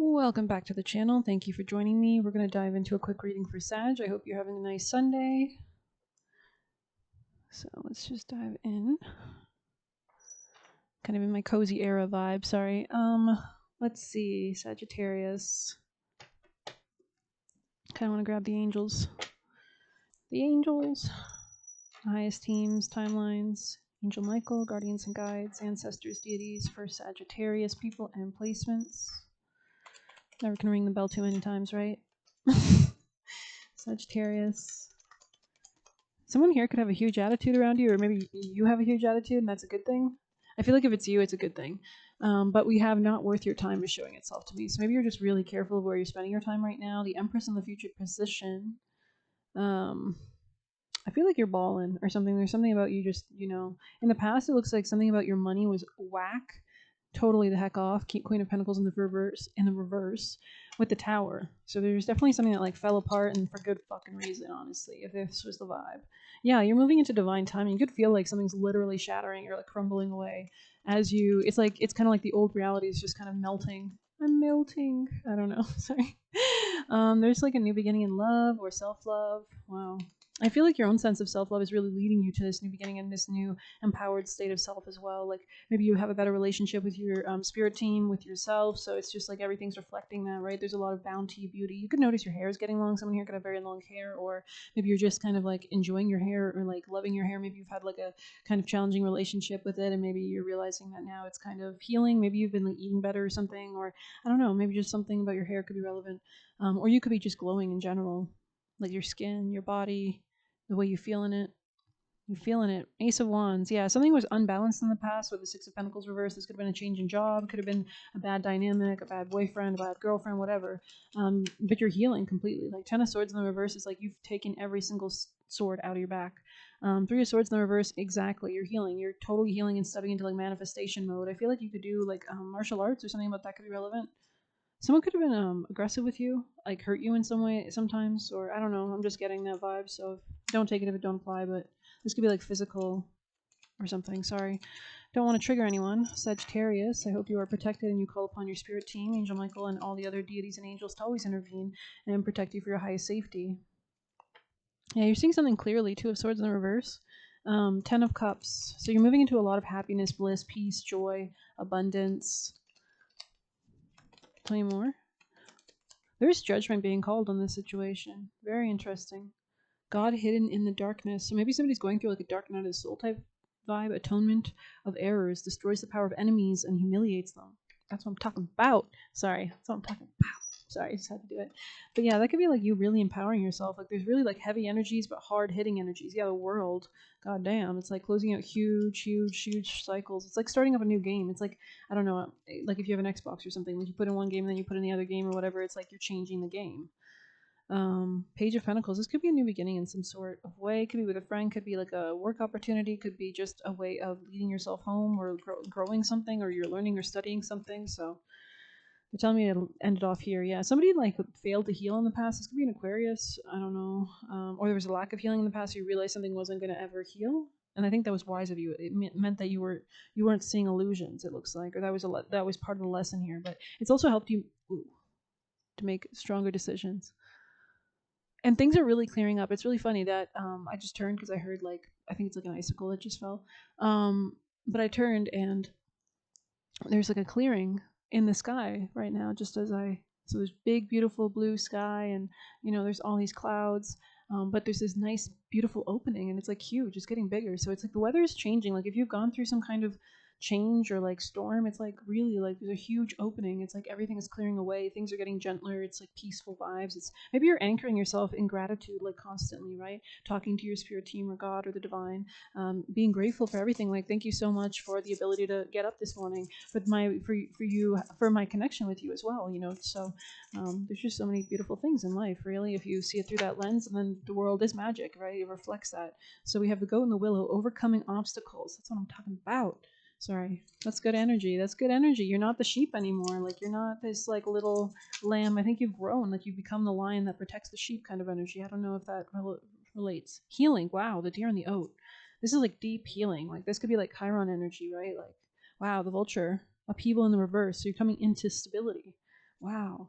Welcome back to the channel. Thank you for joining me. We're going to dive into a quick reading for Sag. I hope you're having a nice Sunday. So let's just dive in. Kind of in my cozy era vibe, sorry. Let's see, Sagittarius. Kind of want to grab the angels. The angels. Highest teams, timelines. Angel Michael, guardians and guides, ancestors, deities for Sagittarius people and placements. Never can ring the bell too many times, right? Sagittarius. Someone here could have a huge attitude around you, or maybe you have a huge attitude, and that's a good thing. I feel like if it's you, it's a good thing. But we have not worth your time is showing itself to me. So maybe you're just really careful of where you're spending your time right now. The Empress in the future position. I feel like you're balling or something. There's something about you just, in the past, it looks like something about your money was whack. Totally the heck off. Keep Queen of Pentacles in the reverse with the Tower. So there's definitely something that like fell apart, and for good fucking reason, honestly, if this was the vibe. Yeah, you're moving into divine timing. You could feel like something's literally shattering or like crumbling away as you, it's kind of like the old reality is just kind of melting. I'm melting. I don't know. Sorry. There's like a new beginning in love or self-love. Wow. I feel like your own sense of self-love is really leading you to this new beginning and this new empowered state of self as well. Like maybe you have a better relationship with your spirit team, with yourself. So it's just like everything's reflecting that, right? There's a lot of bounty, beauty. You could notice your hair is getting long. Someone here could have very long hair, or maybe you're just kind of like enjoying your hair or like loving your hair. Maybe you've had like a kind of challenging relationship with it, and maybe you're realizing that now it's kind of healing. Maybe you've been like eating better or something, or I don't know, maybe just something about your hair could be relevant. Or you could be just glowing in general, like your skin, your body, the way you feeling it. You feeling it. Ace of Wands. Yeah, something was unbalanced in the past with the Six of Pentacles reversed. This could have been a change in job. Could have been a bad dynamic, a bad boyfriend, a bad girlfriend, whatever. But you're healing completely. Like Ten of Swords in the reverse is like you've taken every single sword out of your back. Three of Swords in the reverse, exactly. You're healing. You're totally healing and stepping into like manifestation mode. I feel like you could do like martial arts or something about that could be relevant. Someone could have been aggressive with you, like hurt you in some way sometimes, or I don't know. I'm just getting that vibe, so don't take it if it don't apply, but this could be like physical or something. Sorry. Don't want to trigger anyone. Sagittarius, I hope you are protected and you call upon your spirit team, Angel Michael, and all the other deities and angels to always intervene and protect you for your highest safety. Yeah, you're seeing something clearly. Two of Swords in the reverse. 10 of Cups. So you're moving into a lot of happiness, bliss, peace, joy, abundance. Tell me more. There's judgment being called on this situation. Very interesting. God hidden in the darkness. So maybe somebody's going through like a dark night of the soul type vibe. Atonement of errors destroys the power of enemies and humiliates them. That's what I'm talking about. Sorry, that's what I'm talking about. Sorry, I just had to do it. But yeah, that could be like you really empowering yourself. Like there's really like heavy energies, but hard hitting energies. Yeah, the world. God damn, it's like closing out huge cycles. It's like starting up a new game. It's like, I don't know, like if you have an Xbox or something, like you put in one game and then you put in the other game or whatever. It's like you're changing the game. Page of Pentacles. This could be a new beginning in some sort of way. Could be with a friend. Could be like a work opportunity. Could be just a way of leading yourself home or growing something, or you're learning or studying something. So they're telling me to end it off here. Yeah, somebody like failed to heal in the past. This could be an Aquarius. I don't know. Or there was a lack of healing in the past. You realized something wasn't going to ever heal, and I think that was wise of you. It meant that you weren't seeing illusions. It looks like, or that was part of the lesson here. But it's also helped you to make stronger decisions. And things are really clearing up. It's really funny that I just turned because I heard like, I think it's like an icicle that just fell. But I turned and there's like a clearing in the sky right now, just as so there's big, beautiful blue sky, and there's all these clouds. But there's this nice, beautiful opening, and it's like huge. It's getting bigger. So it's like the weather is changing. Like if you've gone through some kind of change or like storm, it's like really like there's a huge opening. It's like everything is clearing away. Things are getting gentler. It's like peaceful vibes. It's maybe you're anchoring yourself in gratitude like constantly, right? Talking to your spirit team or God or the divine, being grateful for everything. Like thank you so much for the ability to get up this morning, for my connection with you as well. So there's just so many beautiful things in life, really, if you see it through that lens. And then the world is magic, right? It reflects that. So we have the goat and the willow, overcoming obstacles. That's what I'm talking about. Sorry, that's good energy. That's good energy. You're not the sheep anymore. Like you're not this like little lamb. I think you've grown. Like you've become the lion that protects the sheep kind of energy. I don't know if that relates. Healing. Wow, the deer and the oat. This is like deep healing. Like this could be like Chiron energy, right? Like wow, the vulture, upheaval in the reverse. So you're coming into stability. Wow.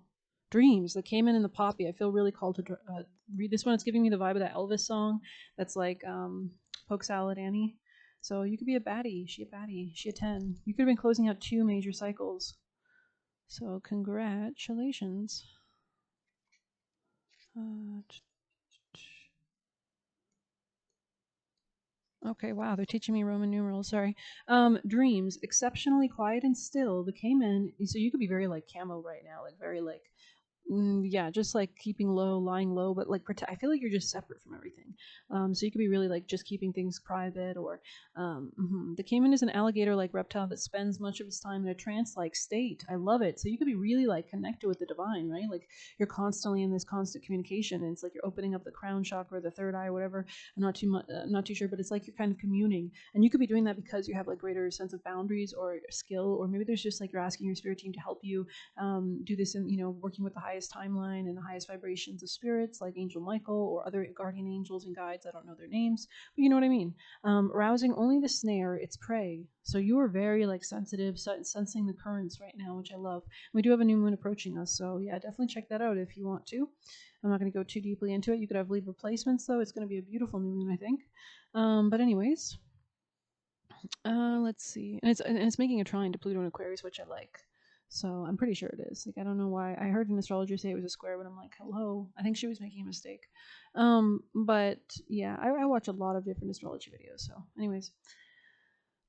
Dreams, the caiman and the poppy. I feel really called to read this one. It's giving me the vibe of that Elvis song that's like Poke Salad Annie. So you could be a baddie. She a baddie. She a 10. You could have been closing out 2 major cycles. So congratulations. Okay, wow, they're teaching me Roman numerals. Sorry. Dreams, exceptionally quiet and still. The caiman. So you could be very like camo right now, like very like yeah, just like keeping low, lying low, but like I feel like you're just separate from everything. So you could be really like just keeping things private, or the caiman is an alligator-like reptile that spends much of its time in a trance-like state. I love it. So you could be really like connected with the divine, right? Like you're constantly in this constant communication, and it's like you're opening up the crown chakra, the third eye, or whatever. I'm not too much, not too sure, but it's like you're kind of communing, and you could be doing that because you have like greater sense of boundaries or skill, or maybe there's just like you're asking your spirit team to help you do this in, working with the highest timeline and the highest vibrations of spirits like Angel Michael or other guardian angels and guides. I don't know their names, but you know what I mean. Rousing only the snare, its prey. So you are very like sensitive, sensing the currents right now, which I love. We do have a new moon approaching us, so yeah, definitely check that out if you want to. I'm not going to go too deeply into it. You could have leave replacements though. It's going to be a beautiful new moon, I think. But anyways, let's see, and it's making a trine to Pluto and Aquarius, which I like. So I'm pretty sure it is. Like I don't know why. I heard an astrologer say it was a square, but I'm like, hello. I think she was making a mistake. But yeah, I watch a lot of different astrology videos. So, anyways,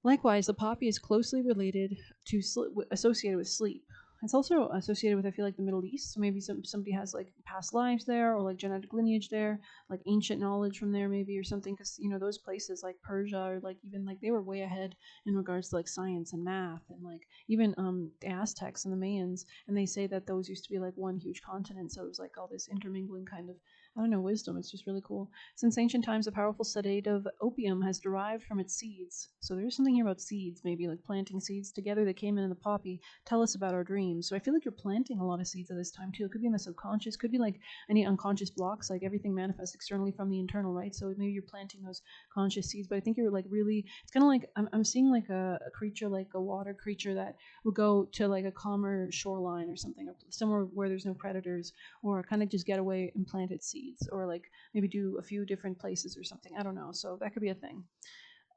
likewise, the poppy is closely related to associated with sleep. It's also associated with, I feel like, the Middle East. So maybe somebody has like past lives there, or like genetic lineage there, like ancient knowledge from there, maybe, or something. Because those places like Persia, or like even like they were way ahead in regards to like science and math, and like even the Aztecs and the Mayans. And they say that those used to be like one huge continent. So it was like all this intermingling kind of, I don't know, wisdom. It's just really cool. Since ancient times, the powerful sedative opium has derived from its seeds. So there's something here about seeds, maybe like planting seeds together that came in the poppy. Tell us about our dreams. So I feel like you're planting a lot of seeds at this time too. It could be in the subconscious, could be like any unconscious blocks, like everything manifests externally from the internal, right? So maybe you're planting those conscious seeds, but I think you're like really, it's kind of like, I'm seeing like a creature, like a water creature that will go to like a calmer shoreline or something, or somewhere where there's no predators, or kind of just get away and plant its seeds, or like maybe do a few different places or something. I don't know. So that could be a thing.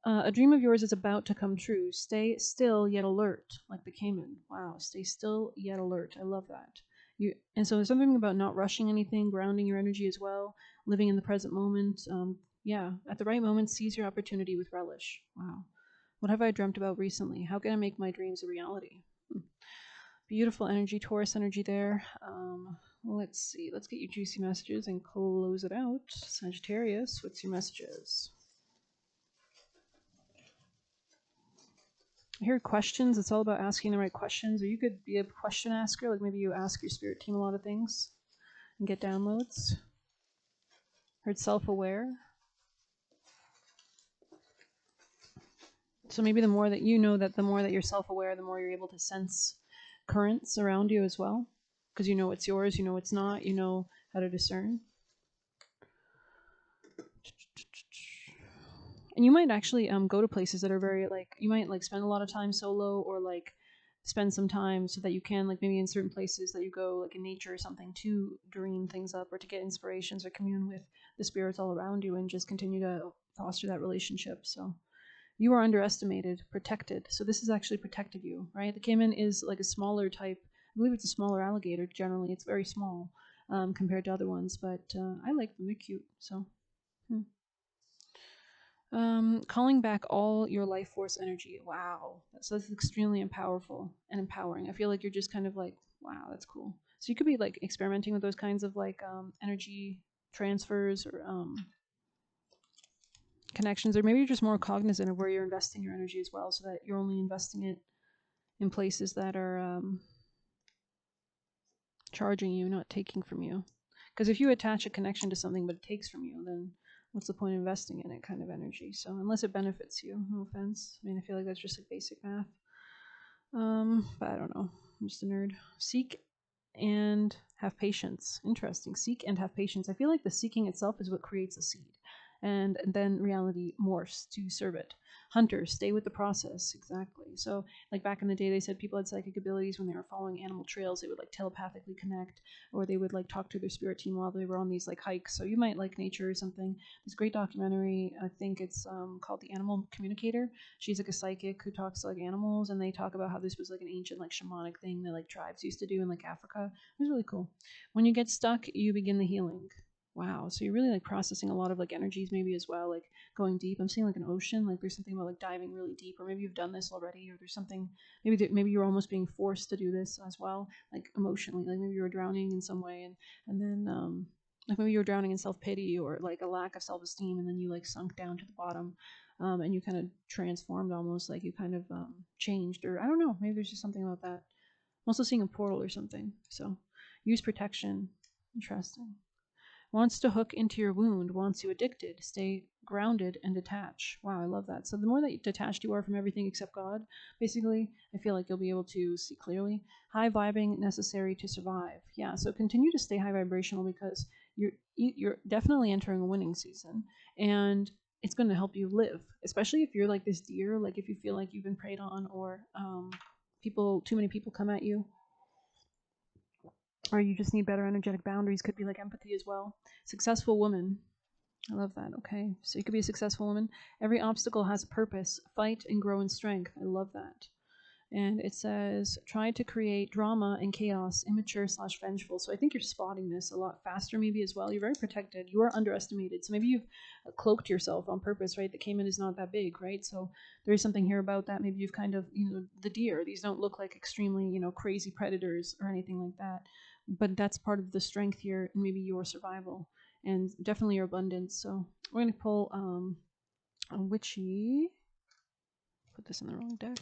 A dream of yours is about to come true. Stay still yet alert, like the caiman. Wow, stay still yet alert. I love that. And so there's something about not rushing anything, grounding your energy as well, living in the present moment. Yeah, at the right moment, seize your opportunity with relish. Wow. What have I dreamt about recently? How can I make my dreams a reality? Beautiful energy, Taurus energy there. Let's see. Let's get you juicy messages and close it out. Sagittarius, what's your messages? I hear questions. It's all about asking the right questions. Or you could be a question asker. Like maybe you ask your spirit team a lot of things and get downloads. Heard self-aware. So maybe the more that you know that, the more that you're self-aware, the more you're able to sense currents around you as well. Because you know what's yours, you know what's not, you know how to discern. And you might actually go to places that are very like, you might like spend a lot of time solo, or like spend some time so that you can like maybe in certain places that you go like in nature or something to dream things up, or to get inspirations, or commune with the spirits all around you, and just continue to foster that relationship. So you are underestimated, protected. So this has actually protected you, right? The caiman is like a smaller type. I believe it's a smaller alligator. Generally, it's very small compared to other ones, but I like them. They're cute. So. Calling back all your life force energy. Wow. So that's extremely powerful and empowering. I feel like you're just kind of like, wow, that's cool. So you could be like experimenting with those kinds of like energy transfers, or connections, or maybe you're just more cognizant of where you're investing your energy as well, so that you're only investing it in places that are charging you, not taking from you. Because if you attach a connection to something but it takes from you, then what's the point of investing in it, kind of energy? So unless it benefits you, no offense. I mean, I feel like that's just like basic math. But I don't know. I'm just a nerd. Seek and have patience. Interesting. Seek and have patience. I feel like the seeking itself is what creates a seed. and then reality morphs to serve it. Hunters stay with the process. Exactly. So like back in the day, they said people had psychic abilities when they were following animal trails. They would like telepathically connect, or they would like talk to their spirit team while they were on these like hikes. So you might like nature or something. This great documentary, I think it's called The Animal Communicator. She's like a psychic who talks to like animals, and they talk about how this was like an ancient like shamanic thing that like tribes used to do in like Africa. It was really cool. When you get stuck, you begin the healing. Wow. So you're really like processing a lot of like energies maybe as well, like going deep. I'm seeing like an ocean, like there's something about like diving really deep, or maybe you've done this already, or there's something maybe you're almost being forced to do this as well, like emotionally, like maybe you were drowning in some way, and then like maybe you were drowning in self-pity or like a lack of self-esteem, and then you like sunk down to the bottom, and you kind of transformed, almost like you kind of changed, or I don't know, maybe there's just something about that. I'm also seeing a portal or something. So use protection. Interesting. Wants to hook into your wound, wants you addicted. Stay grounded and detached. Wow, I love that. So the more that detached you are from everything except God, basically, I feel like you'll be able to see clearly. High vibing, necessary to survive. Yeah, so continue to stay high vibrational, because you're definitely entering a winning season, and it's going to help you live, especially if you're like this deer, like if you feel like you've been preyed on, or too many people come at you, or you just need better energetic boundaries. Could be like empathy as well. Successful woman. I love that. Okay. So you could be a successful woman. Every obstacle has a purpose. Fight and grow in strength. I love that. And it says, try to create drama and chaos, immature / vengeful. So I think you're spotting this a lot faster, maybe as well. You're very protected. You are underestimated. So maybe you've cloaked yourself on purpose, right? The caiman is not that big, right? So there is something here about that. Maybe you've kind of, the deer, these don't look like extremely, crazy predators or anything like that. But that's part of the strength here, and maybe your survival, and definitely your abundance. So we're going to pull a witchy. Put this in the wrong deck.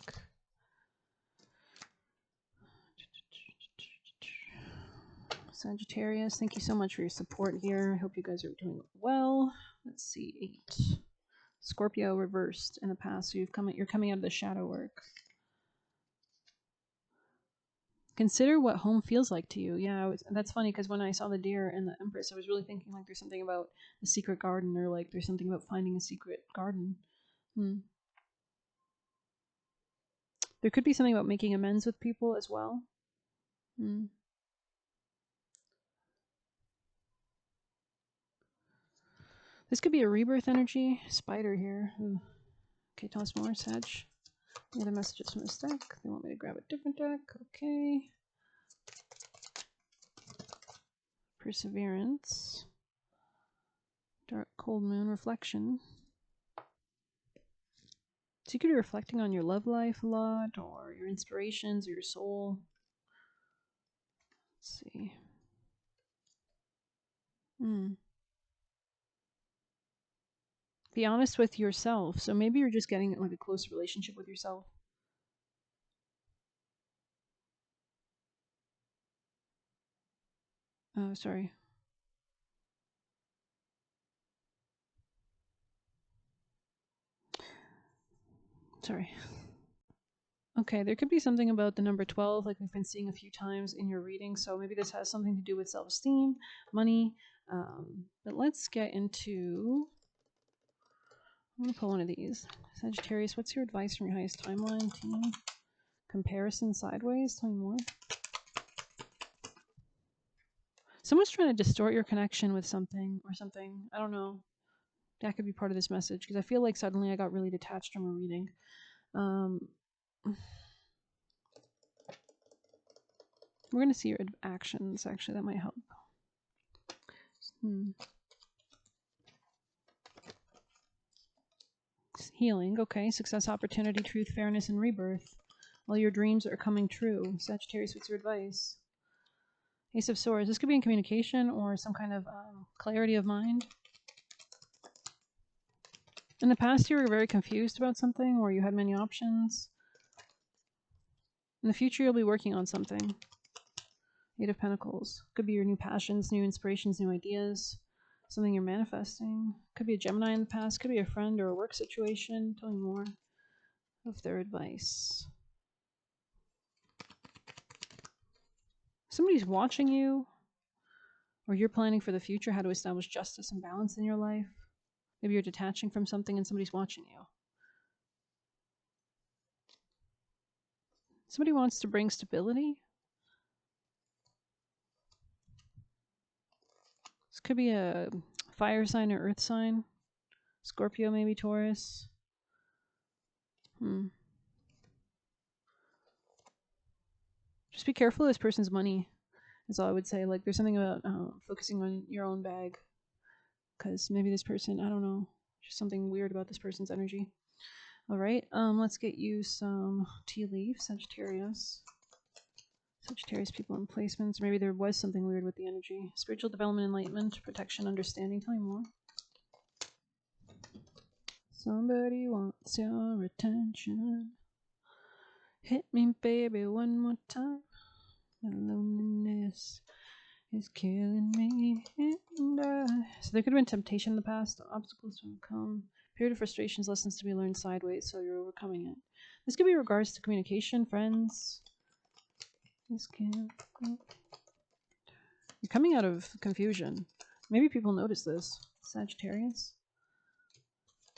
Sagittarius, thank you so much for your support here. I hope you guys are doing well. Let's see, 8. Scorpio reversed in the past, so you're coming out of the shadow work. Consider what home feels like to you. Yeah, that's funny, because when I saw the deer and the Empress, I was really thinking like there's something about the secret garden, or like there's something about finding a secret garden. There could be something about making amends with people as well. This could be a rebirth energy. Spider here. Ooh. Okay, tell us more, Sag. Any other messages from this deck? They want me to grab a different deck. Okay. Perseverance. Dark cold moon reflection. So you could be reflecting on your love life a lot, or your inspirations, or your soul. Let's see. Be honest with yourself. So maybe you're just getting like a close relationship with yourself. Oh, sorry. Sorry. Okay, there could be something about the number 12, like we've been seeing a few times in your reading. So maybe this has something to do with self-esteem, money. But let's get into... I'm going to pull one of these. Sagittarius, what's your advice from your highest timeline team? Comparison sideways? Tell me more. Someone's trying to distort your connection with something or something. I don't know. That could be part of this message, because I feel like suddenly I got really detached from a reading. We're going to see your actions, actually. That might help. Healing. Okay. Success, opportunity, truth, fairness, and rebirth. All your dreams are coming true. Sagittarius, what's your advice? Ace of Swords. This could be in communication or some kind of clarity of mind. In the past, you were very confused about something, or you had many options. In the future, you'll be working on something. 8 of Pentacles. Could be your new passions, new inspirations, new ideas. Something you're manifesting. Could be a Gemini in the past. Could be a friend or a work situation. Tell me more of their advice. Somebody's watching you, or you're planning for the future, how to establish justice and balance in your life. Maybe you're detaching from something and somebody's watching you. Somebody wants to bring stability. This could be a fire sign or earth sign. Scorpio, maybe Taurus. Just be careful of this person's money. That's all I would say. Like, there's something about focusing on your own bag. Because maybe this person, I don't know, just something weird about this person's energy. All right, let's get you some tea leaves, Sagittarius. Sagittarius people in placements. Maybe there was something weird with the energy. Spiritual development, enlightenment, protection, understanding. Tell me more. Somebody wants your attention. Hit me, baby, one more time. My loneliness is killing me. So there could have been temptation in the past. Obstacles to overcome. Period of frustrations, lessons to be learned sideways, so you're overcoming it. This could be regards to communication, friends. This can. You're coming out of confusion. Maybe people notice this. Sagittarius.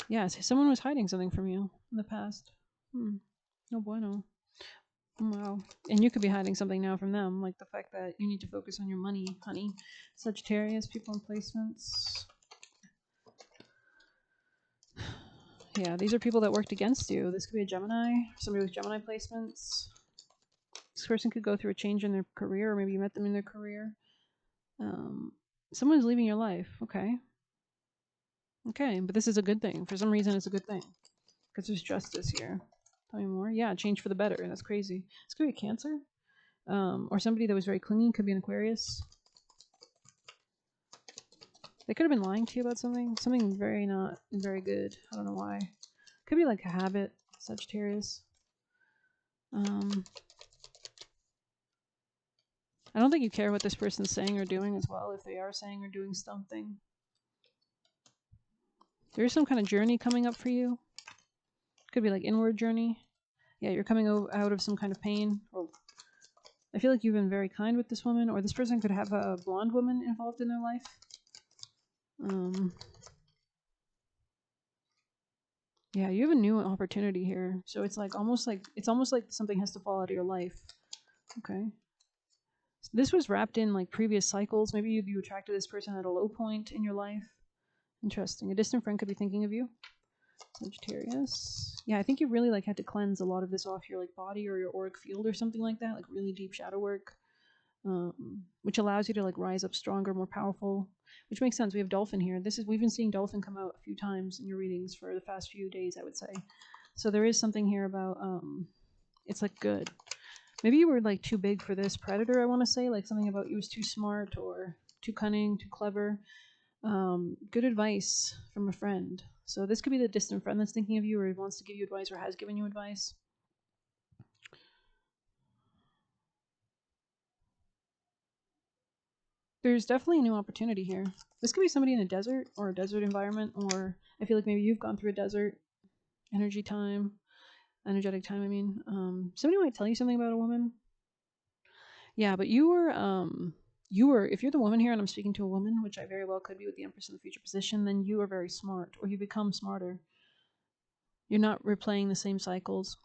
Yes, someone was hiding something from you in the past. No bueno. Wow. And you could be hiding something now from them, like the fact that you need to focus on your money, honey. Sagittarius, people in placements. Yeah, these are people that worked against you. This could be a Gemini, somebody with Gemini placements. This person could go through a change in their career, or maybe you met them in their career. Someone's leaving your life. Okay. Okay, but this is a good thing. For some reason, it's a good thing. Because there's justice here. Tell me more. Yeah, change for the better. That's crazy. This could be a Cancer. Or somebody that was very clingy. Could be an Aquarius. They could have been lying to you about something. Something very not very good. I don't know why. Could be like a habit. Sagittarius. I don't think you care what this person's saying or doing as well, if they are saying or doing something. There's some kind of journey coming up for you. Could be like inward journey. Yeah, you're coming out of some kind of pain. Or I feel like you've been very kind with this woman, or this person could have a blonde woman involved in their life. Yeah, you have a new opportunity here. So it's almost like something has to fall out of your life. Okay. So this was wrapped in like previous cycles. Maybe you attracted this person at a low point in your life. Interesting. A distant friend could be thinking of you. Sagittarius. Yeah, I think you really had to cleanse a lot of this off your body or your auric field or something like that, like really deep shadow work, which allows you to rise up stronger, more powerful. Which makes sense. We have Dolphin here. We've been seeing Dolphin come out a few times in your readings for the past few days, I would say. So there is something here about it's good. Maybe you were too big for this predator. I want to say something about you was too smart or too cunning, too clever. Good advice from a friend. So this could be the distant friend that's thinking of you, or wants to give you advice, or has given you advice. There's definitely a new opportunity here. This could be somebody in a desert or a desert environment, or I feel like maybe you've gone through a desert energetic time. I mean, somebody might tell you something about a woman. Yeah, but you were, if you're the woman here and I'm speaking to a woman, which I very well could be with the Empress in the future position, then you are very smart, or you become smarter. You're not replaying the same cycles.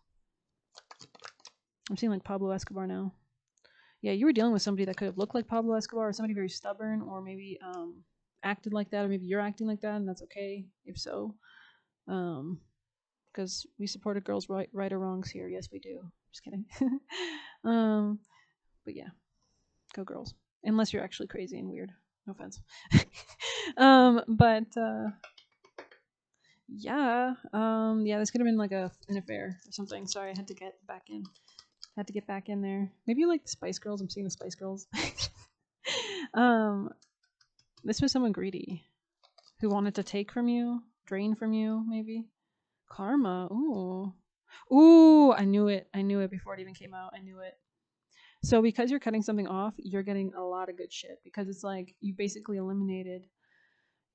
I'm seeing Pablo Escobar now. Yeah, you were dealing with somebody that could have looked like Pablo Escobar, or somebody very stubborn, or maybe acted like that, or maybe you're acting like that, and that's okay if so. Because we support a girl's right or wrongs here. Yes, we do. Just kidding. But yeah, go girls. Unless you're actually crazy and weird. No offense. Yeah. Yeah, this could have been an affair or something. Sorry, I had to get back in. There. Maybe you like the Spice Girls. I'm seeing the Spice Girls. This was someone greedy who wanted to take from you, drain from you, maybe. Karma. Ooh, I knew it before it even came out. I knew it. So because you're cutting something off, you're getting a lot of good shit, because it's you basically eliminated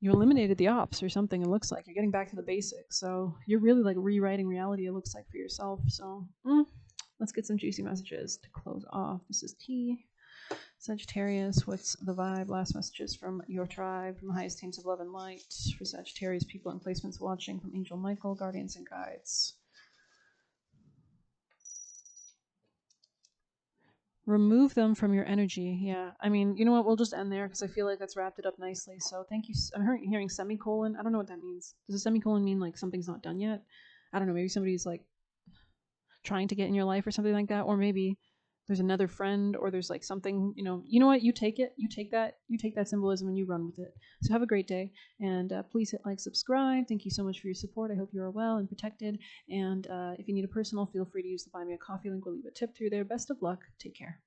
the ops or something. It looks like you're getting back to the basics. So you're really rewriting reality, it looks like, for yourself. So let's get some juicy messages to close off. This is T. Sagittarius, what's the vibe? Last messages from your tribe, from the highest teams of love and light. For Sagittarius, people and placements watching from Angel Michael, guardians and guides. Remove them from your energy. Yeah. I mean, you know what? We'll just end there because I feel like that's wrapped it up nicely. So thank you. I'm hearing semicolon. I don't know what that means. Does a semicolon mean like something's not done yet? I don't know. Maybe somebody's like trying to get in your life or something like that. Or maybe there's another friend or there's like something, you know what? You take it. You take that symbolism and you run with it. So have a great day. And please hit like, subscribe. Thank you so much for your support. I hope you are well and protected. And if you need a personal, feel free to use the Buy Me a Coffee link. We'll leave a tip through there. Best of luck. Take care.